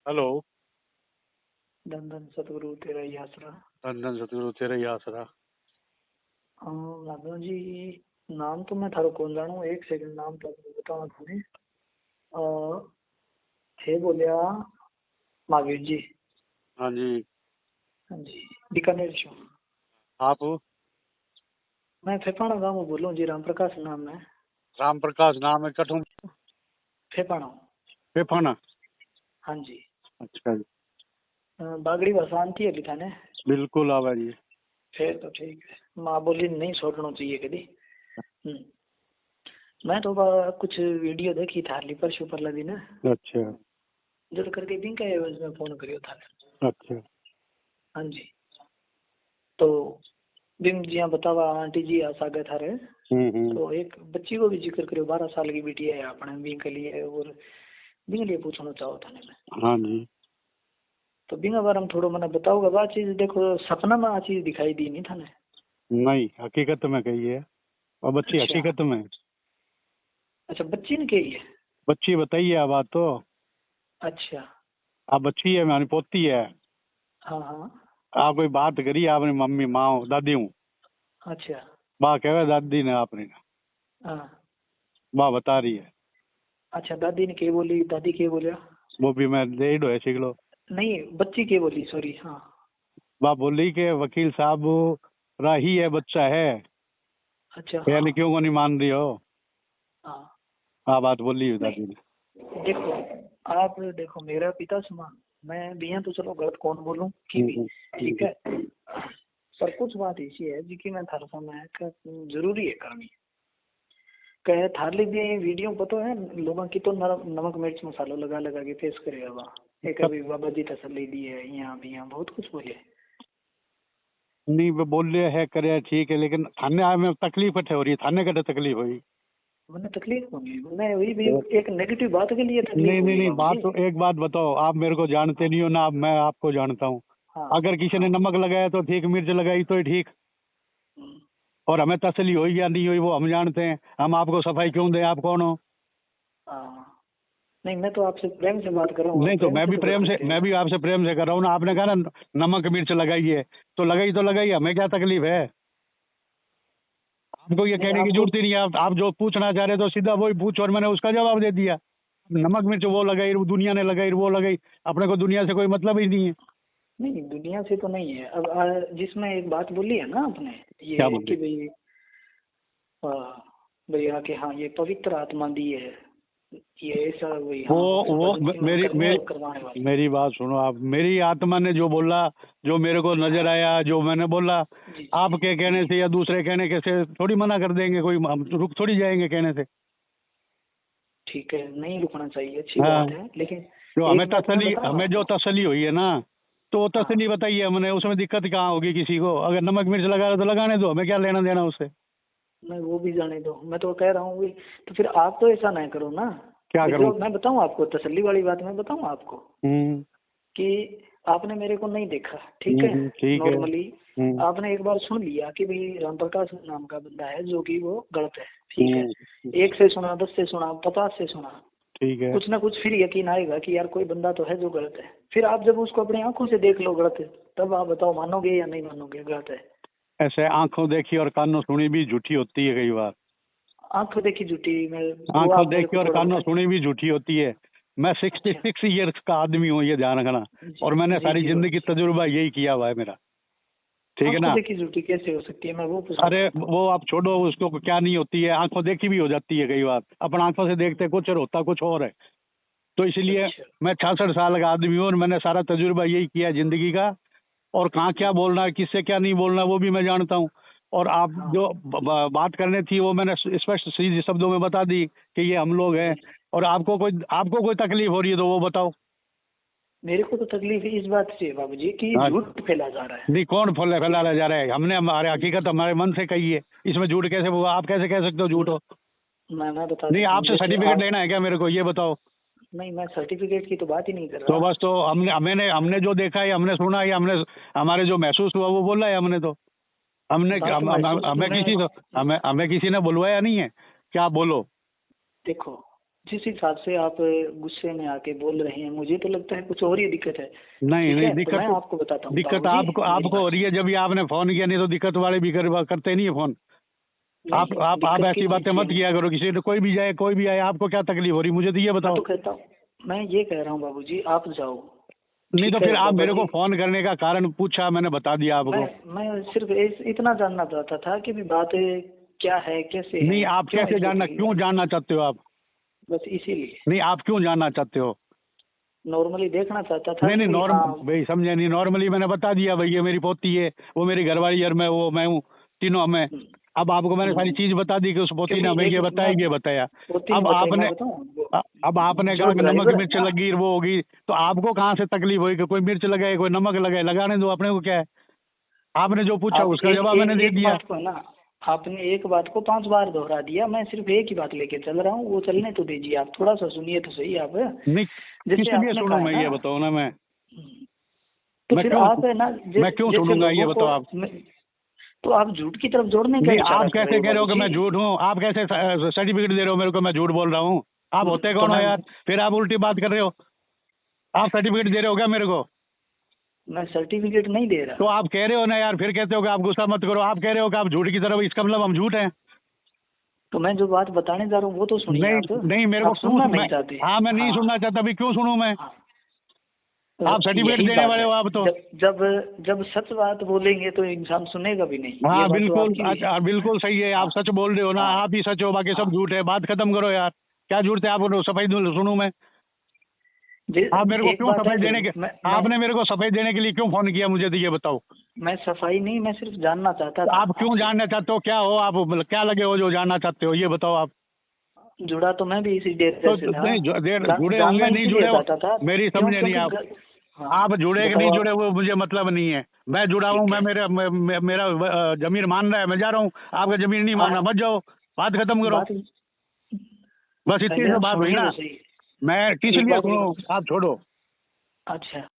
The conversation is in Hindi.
हेलो। धन धन सतगुरु तेरा ही आसरा। धन धन सतगुरु तेरा ही आसरा। माधव जी, नाम तो मैं थारो कौन जानू, एक सेकंड नाम तो आपको बताऊं थाने। थे बोलिया महावीर जी। हाँ जी। हाँ जी, बीकानेर से हूँ। आप? मैं फेफाणा गाँव में बोलूँ जी, राम प्रकाश नाम है। राम प्रकाश नाम है, कठुम फेफाणा। पेफाना। हाँ जी। अच्छा जी। बागड़ी भाषा आती है थाने? बिल्कुल आवा जी। फिर तो ठीक है, माँ बोली नहीं छोड़ना चाहिए कभी। मैं तो कुछ वीडियो देखी थारली परसों परला दिन, अच्छा जब करके बिंका एवज में फोन करियो था। अच्छा। हाँ जी। तो बिम जी बतावा आंटी जी आ सागे थारे। तो एक बच्ची को भी जिक्र करो, 12 साल की बेटी है अपने बिंग के लिए, और बिंग लिए पूछना चाहो था मैं। हाँ जी। तो बिंगा बारे में थोड़ा मैंने बताओगे बा चीज, देखो सपना में आ चीज दिखाई दी नहीं थाने? नहीं, हकीकत में कही है और बच्ची अच्छा। हकीकत में। अच्छा, बच्ची ने कही है? बच्ची बताइए आप बात तो। अच्छा। आप बच्ची है, मेरी पोती है। हाँ हाँ। आप कोई बात करी आपने मम्मी माँ दादी हूँ। अच्छा। बा कह दादी ने आपने, हाँ। बा बता रही है। अच्छा, दादी ने क्या बोली? दादी क्या बोलिया? वो भी मैं दे दो सीख लो। नहीं, बच्ची क्या बोली, सॉरी। हाँ। बा बोली कि वकील साहब राही है, बच्चा है, अच्छा। हाँ पहले क्यों को नहीं मान रही हो। हाँ। हाँ, बात बोली दादी ने। नहीं, देखो आप देखो मेरा पिता समान, मैं भी हैं तो चलो गलत कौन बोलूं की भी। ठीक है। पर कुछ बात ऐसी है जी कि मैं थार समय जरूरी है करनी। कहे थार लीजिए वीडियो पता है लोगों की तो नमक मिर्च मसाला लगा लगा के पेश करे हुआ। एक अभी बाबा जी तसल्ली दी है, यहाँ भी यहाँ बहुत कुछ बोले। नहीं वो बोल रहे है करे ठीक है, लेकिन थाने आए में तकलीफ कटे हो रही है, थाने कटे तकलीफ हुई। मैंने तकलीफ होगी, मैं वही भी एक नेगेटिव बात के लिए तकलीफ नहीं नहीं होगी नहीं, बाबू बात जी। तो एक बात बताओ, आप मेरे को जानते हाँ नहीं हो ना, आप मैं आपको जानता हूँ। हाँ अगर किसी ने हाँ। नमक लगाया तो ठीक, मिर्च लगाई तो ठीक, हम्म, और हमें तसल्ली हुई या नहीं हुई वो हम जानते हैं। हम आपको सफाई क्यों दें, आप कौन हो? हाँ। नहीं, मैं तो आपसे प्रेम से बात कर रहा हूँ, आप नहीं तो प्रेम मैं से भी तो बात प्रेम से, करते हैं मैं ना। भी आपसे प्रेम से कर रहा हूँ ना। आपने कहा ना नमक मिर्च लगाइए, तो लगाई हमें क्या तकलीफ है? आपको ये नहीं कहने की आपको। जरूरत ही नहीं है। आप जो पूछना चाह रहे तो सीधा वही पूछो और मैंने उसका जवाब दे दिया। नमक मिर्च वो लगाई, वो दुनिया ने लगाई, वो लगाई, अपने को दुनिया से कोई मतलब ही नहीं है। नहीं, दुनिया से तो नहीं है। अब जिसमें एक बात बोली है ना आपने, क्या ये बोले? कि भाई आ, भैया कि हाँ ये पवित्र आत्मा दी है, ये ऐसा वही वो हाँ होता वो भजन सिमरन मेरी करने मेरी और करवाने वाली। मेरी बात सुनो आप। मेरी आत्मा ने जो बोला, जो मेरे को नजर आया, जो मैंने बोला, जी जी आपके कहने जी। से या दूसरे कहने के से थोड़ी मना कर देंगे कोई, हम रुक थोड़ी जाएंगे कहने से। ठीक है, नहीं रुकना चाहिए, अच्छी हाँ, बात है, लेकिन जो हमें एक बात मैं तसली, बताऊँ हमें जो आपको। तसली हुई है ना, तो वो तसली हाँ। बताइए हमने, उसमें दिक्कत कहाँ होगी किसी को? अगर नमक मिर्च लगा रहे तो लगाने दो, हमें क्या लेना देना उससे। मैं वो भी जाने दो, मैं तो कह रहा हूँ तो फिर आप तो ऐसा नहीं करो ना। क्या करूँ? जो मैं बताऊँ आपको, तसल्ली वाली बात मैं बताऊँ आपको हम्म कि आपने मेरे को नहीं देखा, ठीक है। ठीक है। नॉर्मली आपने एक बार सुन लिया कि भाई रामप्रकाश नाम का बंदा है जो कि वो गलत है, ठीक है। एक से सुना, 10 से सुना, 50 से सुना, ठीक है। कुछ ना कुछ फिर यकीन आएगा कि यार कोई बंदा तो है जो गलत है। फिर आप जब उसको अपनी आंखों से देख लो गलत है, तब आप बताओ मानोगे या नहीं मानोगे गलत है? ऐसे आंखों देखी और कानों सुनी भी झूठी होती है कई बार। आंखों देखी झूठी में वो आंखों आप मेरे देखी को और थोड़ा कानों बता। सुनी भी झूठी होती है। मैं अच्छा। 66 ईयर्स का आदमी हूँ, ये ध्यान रखना। जी और मैंने जी सारी जी बाबू जिंदगी जी। तजुर्बा यही किया हुआ है मेरा। ठीक है आंखों ना? देखी झूठी कैसे हो सकती है, मैं वो पूछना अरे चाहता हूँ। वो आप छोड़ो, उसको क्या नहीं होती है, आंखों देखी भी हो जाती है कई बार। अपन आंखों से देखते कुछ और होता कुछ और है। तो इसलिए अच्छा। मैं 66 साल का आदमी हूँ और मैंने सारा तजुर्बा यही किया है जिंदगी का। और कहाँ क्या बोलना है, किससे क्या नहीं बोलना, वो भी मैं जानता हूँ। और आप हाँ। जो बात करनी थी वो मैंने स्पष्ट सीधे शब्दों में बता दी कि ये हम लोग हैं। जी। और आपको कोई तकलीफ हो रही है तो वो बताओ। मेरे को तो तकलीफ इस बात से है बाबू जी कि हाँ, झूठ फैला जा रहा है। नहीं कौन ठीक फैलाया जा रहा है? हमने हमारे हकीकत हमारे मन से कही है। इसमें झूठ कैसे होगा? आप कैसे कह सकते हो झूठ है। हो? मैं बता नहीं, देता हूँ, आपसे जैसे सर्टिफिकेट आप। लेना है क्या मेरे को, ये बताओ। नहीं, मैं सर्टिफिकेट की तो बात ही नहीं कर तो रहा। बस, तो हमने जो देखा है, हमने सुना है, हमने हमारे जो महसूस हुआ वो बोला है हमने तो। हमने बात महसूस तो हमें मैं। हमें किसी ने बुलवाया नहीं है क्या? बोलो। देखो, जिस हिसाब से आप गुस्से में आके बोल रहे हैं, मुझे तो लगता है कुछ और ही दिक्कत है। नहीं ठीक नहीं, है, तो दिक्कत मैं आपको बताता हूँ दिक्कत बाबूजी, आपको मेरी आपको हो बात- रही है जब भी आपने फोन किया, नहीं तो दिक्कत वाले भी करते नहीं है फोन। आप नहीं, आप आप दिक्कत ऐसी किस बातें चीज़ मत की है? किया करो, किसी ने कोई भी जाए कोई भी आए, आपको क्या तकलीफ हो रही मुझे तो ये मैं बताओ। तो कहता हूँ, मैं ये कह रहा हूँ बाबूजी, आप जाओ। नहीं तो ठीक है फिर आप बाबा मेरे को जी, फोन करने का कारण पूछा, मैंने बता दिया आपको। मैं सिर्फ इतना जानना चाहता था कि भी बात क्या है, कैसे नहीं, है, आप क्यों कैसे ऐसे जानना, चल रहा क्यों है, जानना चाहते हो आप? बस इसीलिए नहीं, आप क्यों जानना चाहते हो? नॉर्मली देखना चाहता था नहीं नहीं, कि भी हाँ। भाई समझे नहीं, नॉर्मली मैंने बता दिया भाई, ये मेरी पोती है, वो मेरी घरवाली और मैं हूँ, तीनों हमें। हम्म, अब आपको मैंने सारी हम्म, चीज बता दी कि उस पोती ने क्योंकि हमें एक ये बताया, मैं ये बताया। होती नहीं अब बताई, मैं आपने बताऊं अब आपने जो कहा कि नमक ड्राइवर है मिर्च ना, लगी वो होगी, तो आपको कहाँ से तकलीफ हुई कि कोई मिर्च लगाए कोई नमक लगाए, लगाने दो, अपने को क्या है? आपने जो पूछा आप उसका एक जवाब मैंने एक दे एक दिया। बात को है ना, आपने एक बात को 5 बार दोहरा दिया, मैं सिर्फ एक ही बात लेके चल रहा हूँ, वो चलने तो दीजिए, आप थोड़ा सा सुनिए तो सही आप। नहीं, जैसे किस लिए आपने सुनूं कहा है मैं, ना, ये बताओ ना। मैं तो मैं फिर क्यों आप है ना, मैं क्यों जैसे सुनूंगा, ये लोगों बताओ को आप। तो आप झूठ की तरफ जोड़ने का नहीं, इशारा आप कर रहे कैसे हो कह रहे हो कि बाबूजी। मैं झूठ हूँ? आप कैसे सर्टिफिकेट दे रहे हो मेरे को मैं झूठ बोल रहा हूँ? आप होते तो कौन हो मैं यार? फिर आप उल्टी बात कर रहे हो। आप सर्टिफिकेट दे रहे हो क्या मेरे को? मैं सर्टिफिकेट नहीं दे तो रहा। आप कह रहे हो ना यार, फिर कहते हो कि आप गुस्सा मत करो, आप कह रहे हो कि आप झूठ की तरफ, इसका मतलब हम झूठ हैं। तो मैं जो बात बताने जा रहा हूँ वो तो सुनिए नहीं आप। नहीं, मेरे को आप क्यों सुनना नहीं चाहते। हाँ, मैं नहीं हाँ, सुनना चाहता, अभी क्यों सुनूं मैं? हाँ, आप सर्टिफिकेट यही देने बात वाले है। हो आप तो। जब जब जब सच बात बोलेंगे तो इंसान सुनेगा भी नहीं, ये हाँ बात तो बिल्कुल, आपकी भी है। अच्छा बिल्कुल सही है, आप हाँ, सच बोल रहे हो ना, हाँ, आप ही सच हो, बाकी सब हाँ, झूठ है। बात खत्म करो यार, क्या झूठ है? आप सफाई सुनूं मैं? आप मेरे को एक क्यों बात है, सफाई देने के आपने मेरे को सफाई देने के लिए क्यों फोन किया मुझे, तो ये बताओ। मैं सफाई नहीं, मैं सिर्फ जानना चाहता तो था आप क्यों आपसे। जानना चाहते हो, क्या हो आप, क्या लगे हो जो जानना चाहते हो, ये बताओ आप। जुड़ा तो मैं भी इसी डेरे से था। नहीं, जुड़े जानना होंगे नहीं इसीलिए जुड़े चाहता था, मेरी क्यों? समझे नहीं क्योंकि आप। हाँ, आप जुड़े कि नहीं बताओ जुड़े आप। वो मुझे मतलब नहीं है। मैं जुड़ा हूँ, ठीक मैं है। मेरा जमीन मान रहा है, मैं जा रहा हूँ। आपका जमीन नहीं मान रहा, हाँ, मत जाओ, बात खत्म करो। बात बस इतनी पहले सी आप बात हुई सुनिए ना। तो सही। मैं किस एक लिए बात सुनूं, आप छोड़ो। अच्छा।